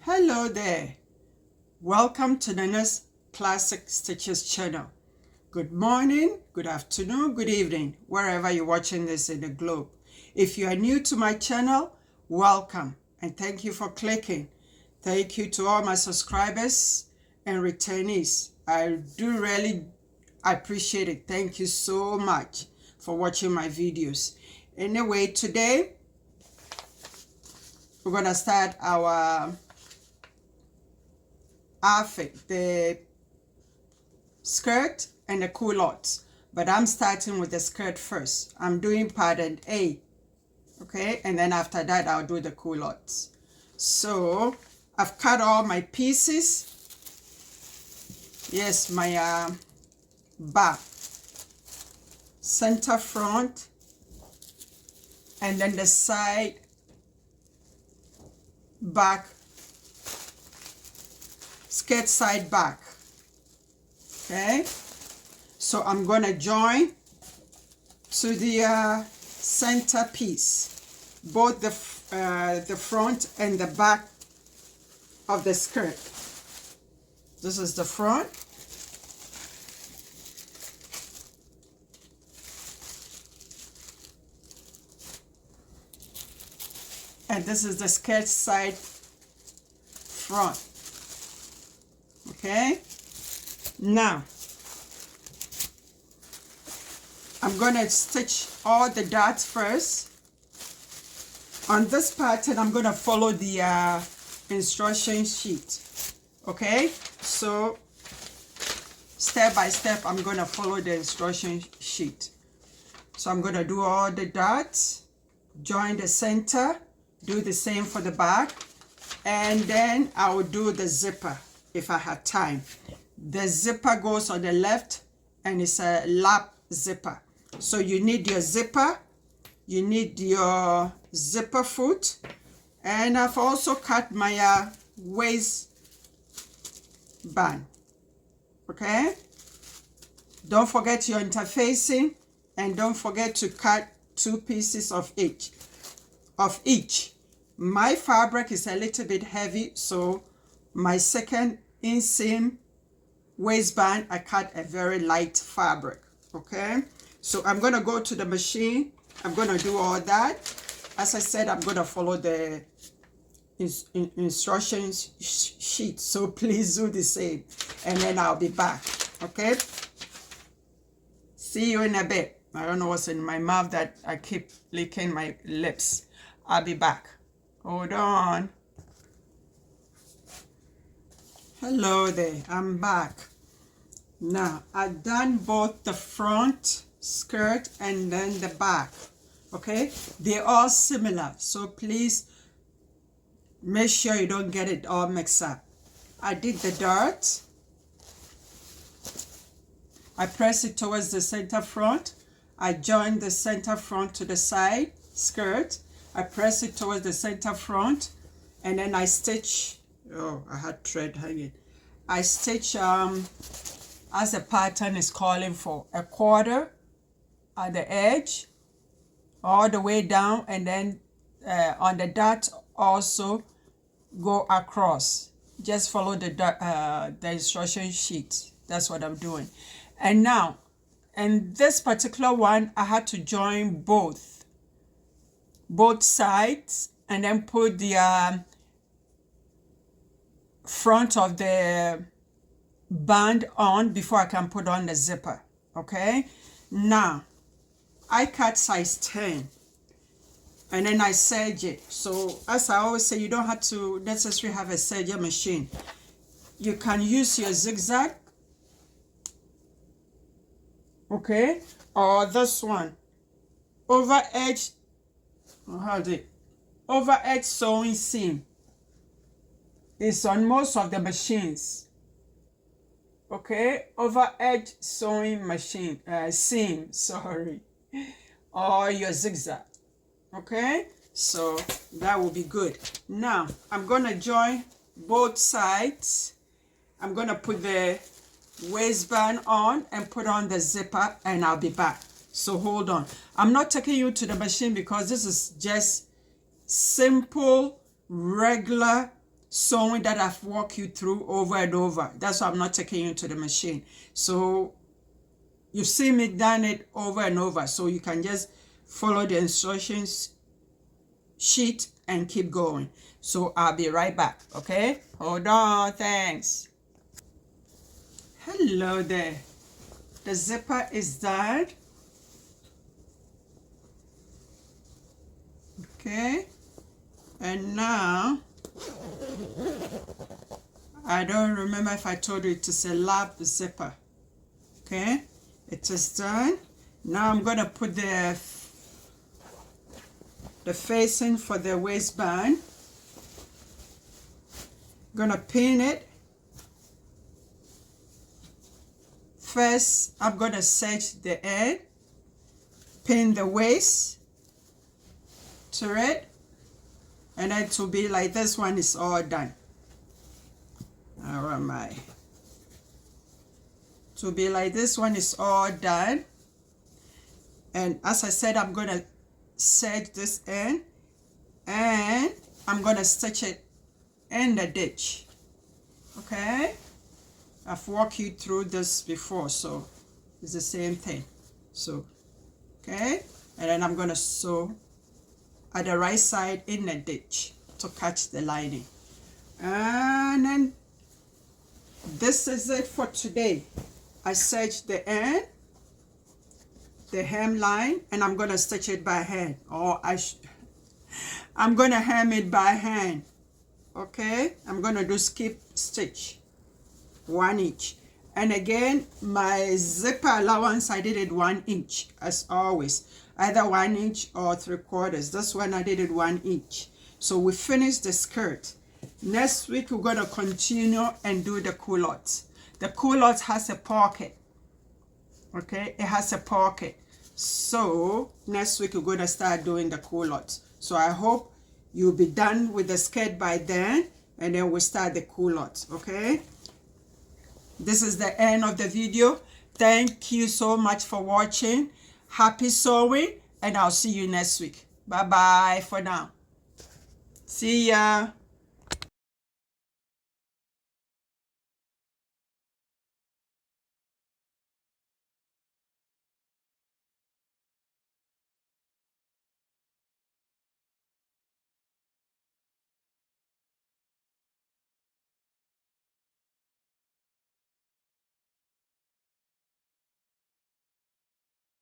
Hello there. Welcome to Nana's Classic Stitches channel. Good morning, good afternoon, good evening, wherever you're watching this in the globe. If you are new to my channel, welcome and thank you for clicking. Thank you to all my subscribers and returnees. I do really appreciate it. Thank you so much for watching my videos. Anyway, today we're going to start our outfit, the skirt and the culottes, but I'm starting with the skirt first. I'm doing pattern A, okay, and then after that I'll do the culottes. So I've cut all my pieces. Yes, my back, center front, and then the side back, skirt side back. Okay, so I'm gonna join to the center piece, both the front and the back of the skirt. This is the front, and this is the skirt side front. Okay, now I'm gonna stitch all the dots first. On this pattern, I'm gonna follow the instruction sheet. Okay, so step by step, I'm gonna follow the instruction sheet. So I'm gonna do all the dots, join the center, do the same for the back, and then I will do the zipper if I have time. The zipper goes on the left and it's a lap zipper. So you need your zipper, you need your zipper foot, and I've also cut my waist band. Okay, don't forget your interfacing, and don't forget to cut 2 pieces of each. My fabric is a little bit heavy, so my second inseam waistband, I cut a very light fabric. Okay, so I'm gonna go to the machine. I'm gonna do all that. As I said, I'm gonna follow the instructions sheet, so please do the same, and then I'll be back. Okay, see you in a bit. I don't know what's in my mouth that I keep licking my lips. I'll be back. Hold on. Hello there, I'm back. Now I've done both the front skirt and then the back. Okay, they're all similar, so please make sure you don't get it all mixed up. I did the dart. I press it towards the center front. I join the center front to the side skirt. I press it towards the center front, and then I stitch. Oh, I had thread hanging. I stitch as the pattern is calling for, a quarter at the edge all the way down, and then on the dot also go across. Just follow the instruction sheet. That's what I'm doing. And now in this particular one, I had to join both sides and then put the front of the band on before I can put on the zipper. Okay, now I cut size 10 and then I serge it. So as I always say, you don't have to necessarily have a serger machine. You can use your zigzag, okay, or this one, over edge sewing seam. It's on most of the machines. Okay, over edge sewing machine seam, sorry, or your zigzag. Okay, so that will be good. Now I'm gonna join both sides. I'm gonna put the waistband on and put on the zipper, and I'll be back. So hold on, I'm not taking you to the machine because this is just simple regular sewing that I've walked you through over and over. That's why I'm not taking you to the machine. So you've seen me done it over and over, so you can just follow the instructions sheet and keep going. So I'll be right back. Okay, hold on. Thanks. Hello there. The zipper is done. Okay, and now I don't remember if I told you it is a lap zipper. Okay, it is done. Now I'm gonna put the facing for the waistband. Gonna pin it. First, I'm gonna set the end, pin the waist to it, and then to be like this one is all done. How am I? To be like this one is all done. And as I said, I'm gonna set this end and I'm gonna stitch it in the ditch. Okay, I've walked you through this before, so it's the same thing. So okay, and then I'm gonna sew at the right side in the ditch to catch the lining. And then this is it for today. I stitched the end, the hemline, and I'm gonna stitch it by hand, or I'm gonna hem it by hand. Okay, I'm gonna do skip stitch, 1 inch. And again, my zipper allowance, I did it 1 inch as always, either 1 inch or 3/4. This one I did it 1 inch. So we finished the skirt. Next week we're gonna continue and do the culottes. The culottes has a pocket. Okay, it has a pocket. So next week we're gonna start doing the culottes. So I hope you'll be done with the skirt by then, and then we'll start the culottes. Okay, this is the end of the video. Thank you so much for watching. Happy sewing, and I'll see you next week. Bye bye for now. See ya.